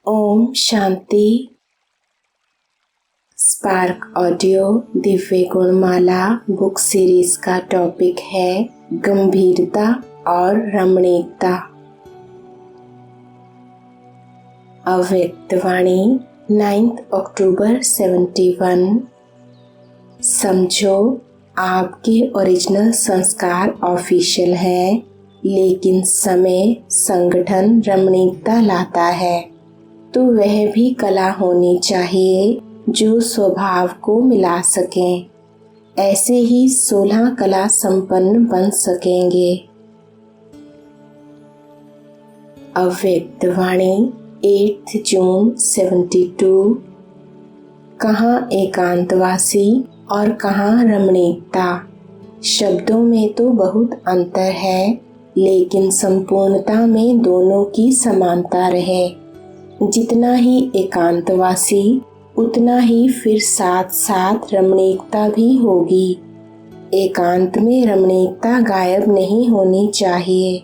Om Shanti. Spark audio Divya Gunmala book series का topic है गंभीरता और रमणीकता। अव्यक्त वाणी 9 अक्टूबर 71। समझो, आपके ओरिजिनल संस्कार ऑफिशियल है, लेकिन समय संगठन रमणीकता लाता है, तो वह भी कला होनी चाहिए जो स्वभाव को मिला सकें। ऐसे ही 16 कला संपन्न बन सकेंगे। अव्यक्त वाणी 8 जून 72। कहाँ एकांतवासी और कहाँ रमणीकता। शब्दों में तो बहुत अंतर है, लेकिन संपूर्णता में दोनों की समानता रहे। जितना ही एकांतवासी, उतना ही फिर साथ साथ रमणीकता भी होगी। एकांत में रमणीकता गायब नहीं होनी चाहिए,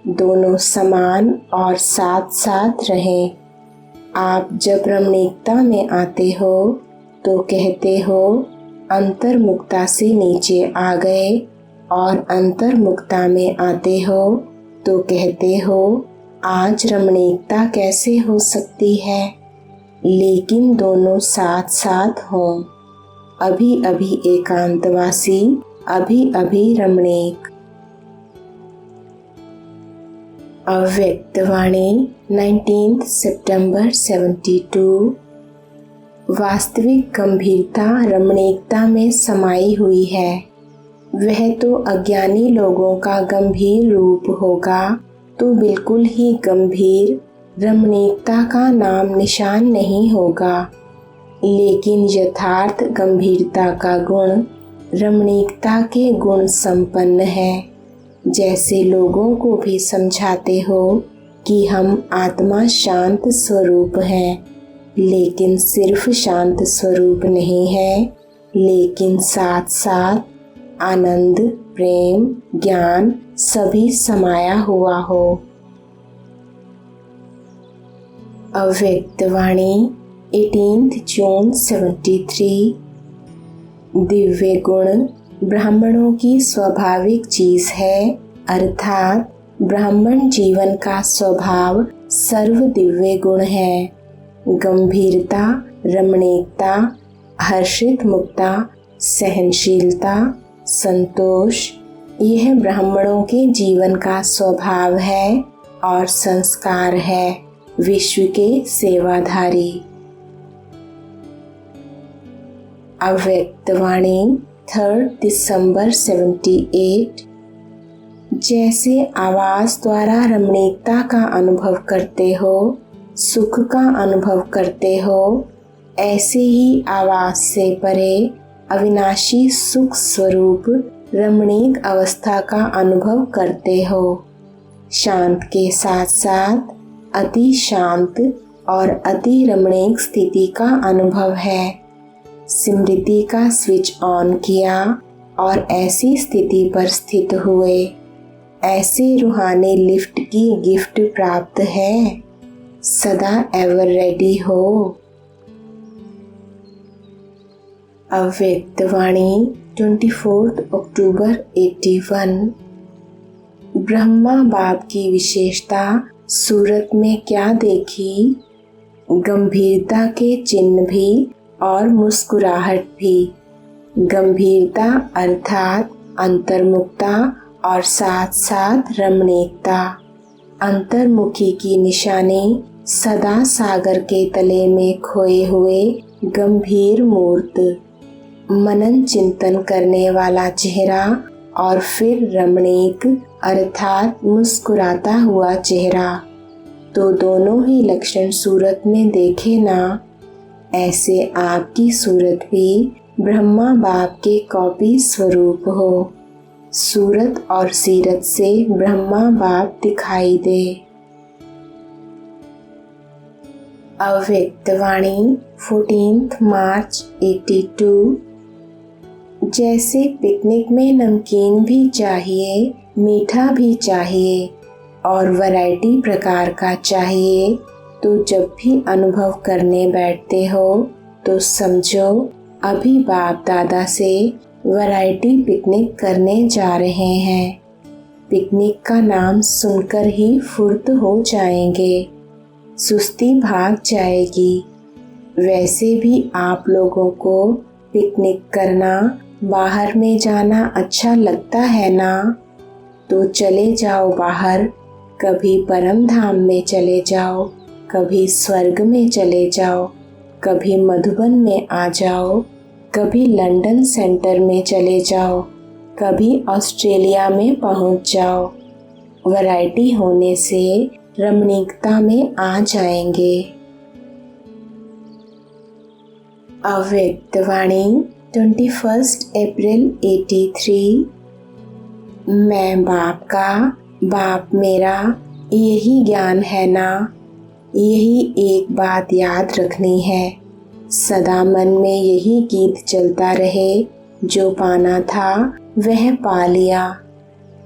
दोनों समान और साथ साथ रहें। आप जब रमणीकता में आते हो तो कहते हो अंतर्मुक्ता से नीचे आ गए, और अंतर्मुक्ता में आते हो तो कहते हो आज रमणीकता कैसे हो सकती है। लेकिन दोनों साथ साथ हों, अभी अभी एकांतवासी, अभी अभी रमणीक। अव्यक्त वाणी 19 सितंबर 72। वास्तविक गंभीरता रमणीकता में समाई हुई है। वह तो अज्ञानी लोगों का गंभीर रूप होगा, तो बिल्कुल ही गंभीर रमणीकता का नाम निशान नहीं होगा। लेकिन यथार्थ गंभीरता का गुण रमणीकता के गुण संपन्न है। जैसे लोगों को भी समझाते हो कि हम आत्मा शांत स्वरूप हैं, लेकिन सिर्फ शांत स्वरूप नहीं है, लेकिन साथ साथ आनंद, प्रेम, ज्ञान सभी समाया हुआ हो। अव्यक्त वाणी 18 जून 73। दिव्य गुण ब्राह्मणों की स्वाभाविक चीज है, अर्थात ब्राह्मण जीवन का स्वभाव सर्व दिव्य गुण है। गंभीरता, रमणीकता, हर्षित मुक्ता, सहनशीलता, संतोष, यह ब्राह्मणों के जीवन का स्वभाव है और संस्कार है, विश्व के सेवाधारी। अव्यक्त वाणी 3 दिसंबर 78। जैसे आवाज द्वारा रमणीकता का अनुभव करते हो, सुख का अनुभव करते हो, ऐसे ही आवाज से परे अविनाशी सुख स्वरूप रमणीक अवस्था का अनुभव करते हो। शांत के साथ साथ अति शांत और अति रमणीक स्थिति का अनुभव है। स्मृति का स्विच ऑन किया और ऐसी स्थिति पर स्थित हुए। ऐसे रूहानी लिफ्ट की गिफ्ट प्राप्त है। सदा एवर रेडी हो। अव्यक्त वाणी 24 अक्टूबर 81। ब्रह्मा बाप की विशेषता सूरत में क्या देखी। गंभीरता के चिन्ह भी और मुस्कुराहट भी। गंभीरता अर्थात अंतर्मुक्ता और साथ साथ रमणीकता। अंतर्मुखी की निशानी सदा सागर के तले में खोए हुए गंभीर मूर्त। मनन चिंतन करने वाला चेहरा और फिर रमणीक अर्थात मुस्कुराता हुआ चेहरा, तो दोनों ही लक्षण सूरत में देखे ना। ऐसे आपकी सूरत भी ब्रह्मा बाप के कॉपी स्वरूप हो। सूरत और सीरत से ब्रह्मा बाप दिखाई दे। अव्यक्त वाणी 14 मार्च 82। जैसे पिकनिक में नमकीन भी चाहिए, मीठा भी चाहिए और वैरायटी प्रकार का चाहिए, तो जब भी अनुभव करने बैठते हो तो समझो अभी बाप दादा से वैरायटी पिकनिक करने जा रहे हैं। पिकनिक का नाम सुनकर ही फुर्त हो जाएंगे, सुस्ती भाग जाएगी। वैसे भी आप लोगों को पिकनिक करना, बाहर में जाना अच्छा लगता है ना? तो चले जाओ बाहर, कभी परम धाम में चले जाओ, कभी स्वर्ग में चले जाओ, कभी मधुबन में आ जाओ, कभी लंदन सेंटर में चले जाओ, कभी ऑस्ट्रेलिया में पहुंच जाओ। वैरायटी होने से रमणीकता में आ जाएंगे। अव्यक्त वाणी 21 अप्रैल 83। मैं बाप का, बाप मेरा, यही ज्ञान है ना? यही एक बात याद रखनी है, सदा मन में यही गीत चलता रहे, जो पाना था वह पा लिया।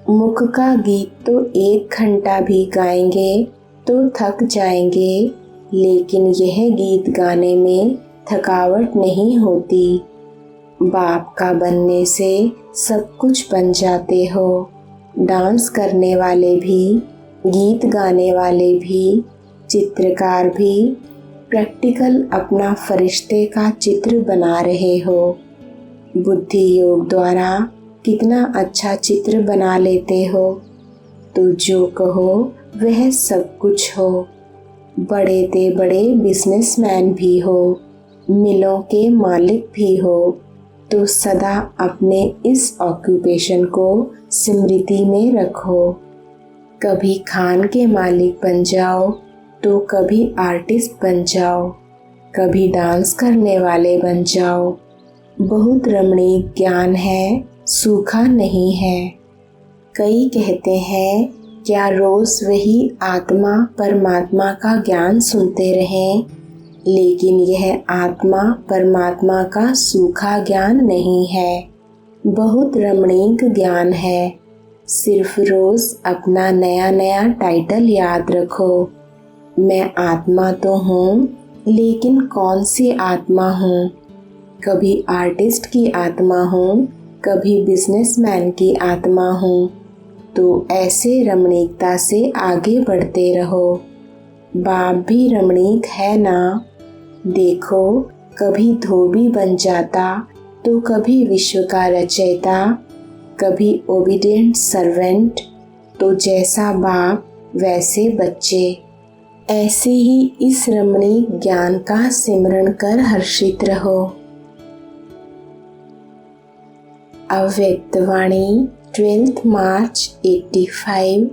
मुख का गीत तो 1 घंटा भी गाएंगे तो थक जाएंगे, लेकिन यह गीत गाने में थकावट नहीं होती। बाप का बनने से सब कुछ बन जाते हो। डांस करने वाले भी, गीत गाने वाले भी, चित्रकार भी प्रैक्टिकल अपना फरिश्ते का चित्र बना रहे हो। बुद्धि योग द्वारा कितना अच्छा चित्र बना लेते हो। तो जो कहो वह सब कुछ हो। बड़े ते बड़े बिजनेसमैन भी हो, मिलों के मालिक भी हो, तो सदा अपने इस ऑक्यूपेशन को स्मृति में रखो। कभी खान के मालिक बन जाओ तो कभी आर्टिस्ट बन जाओ, कभी डांस करने वाले बन जाओ। बहुत रमणीक ज्ञान है, सूखा नहीं है। कई कहते हैं क्या रोज वही आत्मा परमात्मा का ज्ञान सुनते रहें, लेकिन यह आत्मा परमात्मा का सूखा ज्ञान नहीं है, बहुत रमणीक ज्ञान है। सिर्फ रोज अपना नया नया टाइटल याद रखो। मैं आत्मा तो हूँ, लेकिन कौन सी आत्मा हूँ? कभी आर्टिस्ट की आत्मा हूँ, कभी बिजनेसमैन की आत्मा हूँ। तो ऐसे रमणीकता से आगे बढ़ते रहो। बाप भी रमणीक है ना? देखो, कभी धोबी बन जाता तो कभी विश्व का रचयिता, कभी ओबीडिएंट सर्वेंट। तो जैसा बाप वैसे बच्चे। ऐसे ही इस रमणीक ज्ञान का सिमरण कर हर्षित रहो। अव्यक्त वाणी 12 मार्च 85।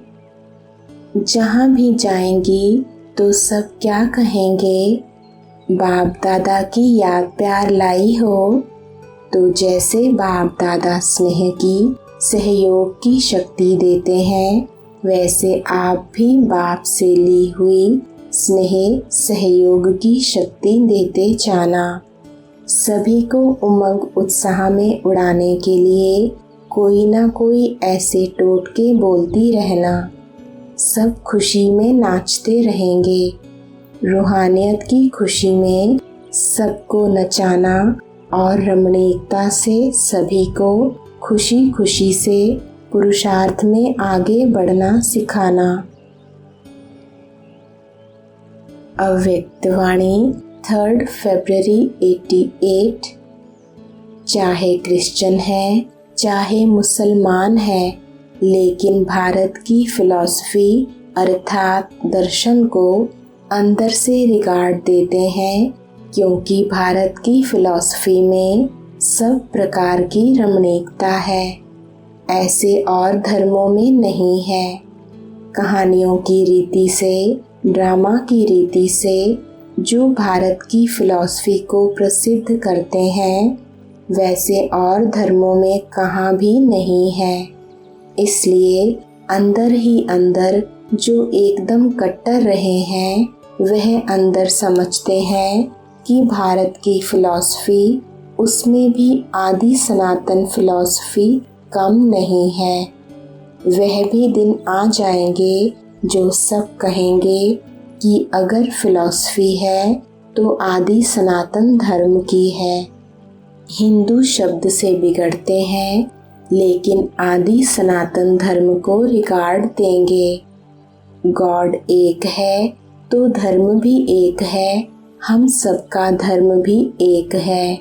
जहाँ भी जाएंगी तो सब क्या कहेंगे? बाप दादा की याद प्यार लाई हो। तो जैसे बाप दादा स्नेह की, सहयोग की शक्ति देते हैं, वैसे आप भी बाप से ली हुई स्नेह सहयोग की शक्ति देते जाना। सभी को उमंग उत्साह में उड़ाने के लिए कोई ना कोई ऐसे टोटके बोलती रहना। सब खुशी में नाचते रहेंगे। रूहानियत की खुशी में सबको नचाना और रमणीकता से सभी को खुशी खुशी से पुरुषार्थ में आगे बढ़ना सिखाना। अव्यक्त वाणी 3 फरवरी 88। चाहे क्रिश्चियन है, चाहे मुसलमान है, लेकिन भारत की फिलॉसफी अर्थात दर्शन को अंदर से रिगार्ड देते हैं, क्योंकि भारत की फिलॉसफी में सब प्रकार की रमणीकता है। ऐसे और धर्मों में नहीं है। कहानियों की रीति से, ड्रामा की रीति से जो भारत की फिलॉसफी को प्रसिद्ध करते हैं, वैसे और धर्मों में कहाँ भी नहीं है। इसलिए अंदर ही अंदर जो एकदम कट्टर रहे हैं, वह अंदर समझते हैं कि भारत की फिलॉसफी, उसमें भी आदि सनातन फिलॉसफी कम नहीं है। वह भी दिन आ जाएंगे जो सब कहेंगे कि अगर फिलॉसफी है तो आदि सनातन धर्म की है। हिंदू शब्द से बिगड़ते हैं लेकिन आदि सनातन धर्म को रिकॉर्ड देंगे। गॉड एक है तो धर्म भी एक है, हम सबका धर्म भी एक है।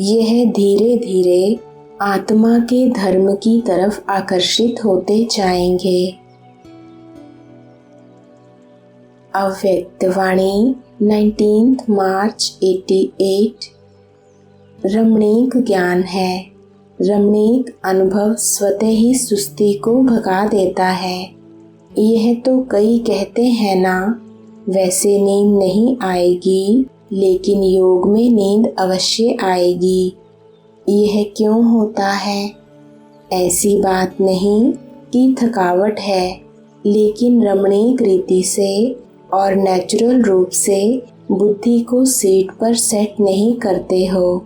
यह धीरे धीरे आत्मा के धर्म की तरफ आकर्षित होते जाएंगे। अव्यक्तवाणी 19 मार्च 88। रमणीक ज्ञान है। रमणीक अनुभव स्वतः ही सुस्ती को भगा देता है। यह तो कई कहते हैं ना, वैसे नींद नहीं आएगी लेकिन योग में नींद अवश्य आएगी। यह क्यों होता है? ऐसी बात नहीं कि थकावट है, लेकिन रमणीक रीति से और नेचुरल रूप से बुद्धि को सीट पर सेट नहीं करते हो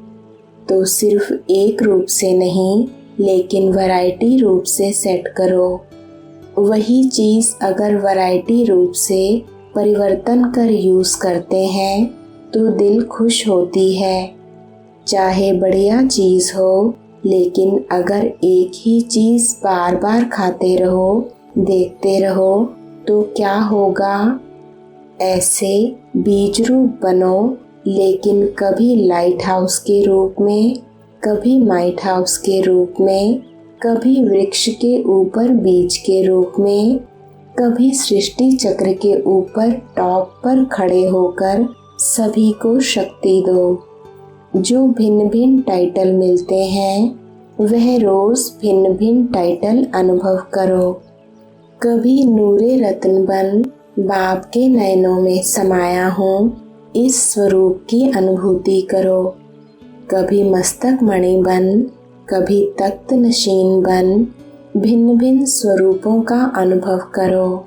तो सिर्फ एक रूप से नहीं लेकिन वैरायटी रूप से सेट करो। वही चीज़ अगर वैरायटी रूप से परिवर्तन कर यूज़ करते हैं तो दिल खुश होती है। चाहे बढ़िया चीज़ हो, लेकिन अगर एक ही चीज़ बार बार खाते रहो, देखते रहो तो क्या होगा? ऐसे बीज रूप बनो, लेकिन कभी लाइट हाउस के रूप में, कभी माइट हाउस के रूप में, कभी वृक्ष के ऊपर बीज के रूप में, कभी सृष्टि चक्र के ऊपर टॉप पर खड़े होकर सभी को शक्ति दो। जो भिन्न भिन्न टाइटल मिलते हैं वह रोज भिन्न भिन्न टाइटल अनुभव करो। कभी नूरे रत्न बन बाप के नयनों में समाया हूँ, इस स्वरूप की अनुभूति करो। कभी मस्तक मणि बन, कभी तख्त नशीन बन, भिन्न भिन्न स्वरूपों का अनुभव करो।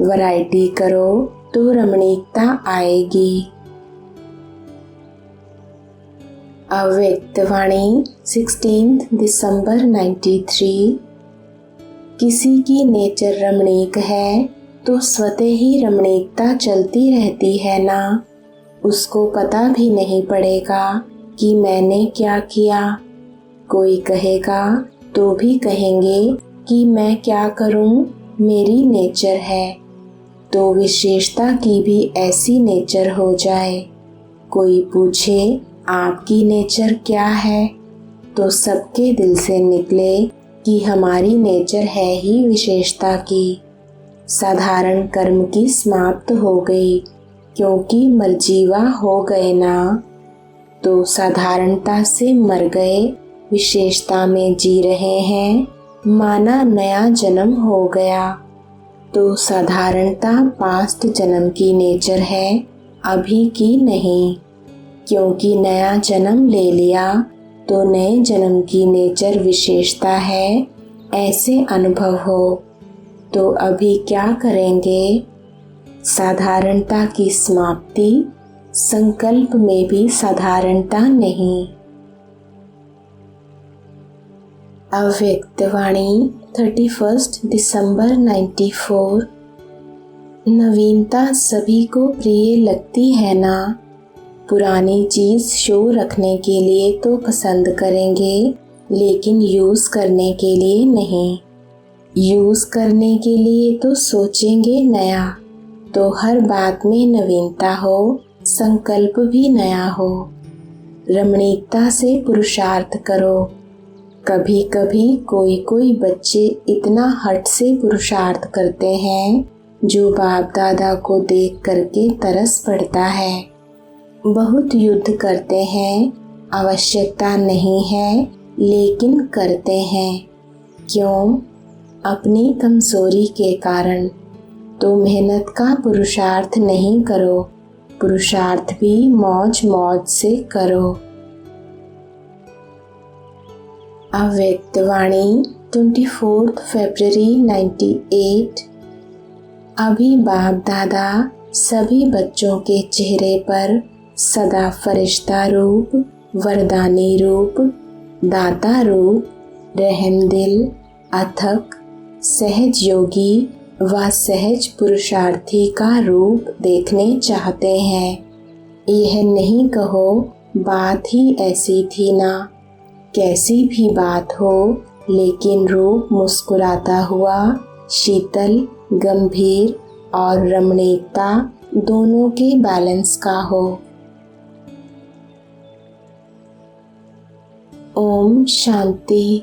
वैरायटी करो तो रमणीकता आएगी। अव्यक्तवाणी 16 दिसंबर 93। किसी की नेचर रमणीक है तो स्वतः ही रमणीकता चलती रहती है ना। उसको पता भी नहीं पड़ेगा कि मैंने क्या किया। कोई कहेगा तो भी कहेंगे कि मैं क्या करूं, मेरी नेचर है। तो विशेषता की भी ऐसी नेचर हो जाए। कोई पूछे आपकी नेचर क्या है, तो सबके दिल से निकले कि हमारी नेचर है ही विशेषता की। साधारण कर्म की समाप्त हो गई, क्योंकि मरजीवा हो गए ना। तो साधारणता से मर गए, विशेषता में जी रहे हैं, माना नया जन्म हो गया। तो साधारणता पास्ट जन्म की नेचर है, अभी की नहीं। क्योंकि नया जन्म ले लिया तो नए जन्म की नेचर विशेषता है, ऐसे अनुभव हो। तो अभी क्या करेंगे? साधारणता की समाप्ति, संकल्प में भी साधारणता नहीं। अव्यक्तवाणी 31 दिसंबर 94। नवीनता सभी को प्रिय लगती है ना। पुरानी चीज़ शो रखने के लिए तो पसंद करेंगे, लेकिन यूज़ करने के लिए नहीं। यूज़ करने के लिए तो सोचेंगे नया। तो हर बात में नवीनता हो, संकल्प भी नया हो। रमणीकता से पुरुषार्थ करो। कभी कभी कोई कोई बच्चे इतना हट से पुरुषार्थ करते हैं जो बाप दादा को देख करके तरस पड़ता है। बहुत युद्ध करते हैं, आवश्यकता नहीं है लेकिन करते हैं। क्यों? अपनी कमजोरी के कारण। तो मेहनत का पुरुषार्थ नहीं करो, पुरुषार्थ भी मौज मौज से करो। अव्यक्तवाणी 24 फरवरी 98। अभी बाप दादा सभी बच्चों के चेहरे पर सदा फरिश्ता रूप, वरदानी रूप, दाता रूप, रहमदिल, अथक, सहज योगी वह सहज पुरुषार्थी का रूप देखने चाहते हैं। यह नहीं कहो बात ही ऐसी थी ना। कैसी भी बात हो, लेकिन रूप मुस्कुराता हुआ, शीतल, गंभीर और रमणीकता दोनों के बैलेंस का हो। ओम शांति।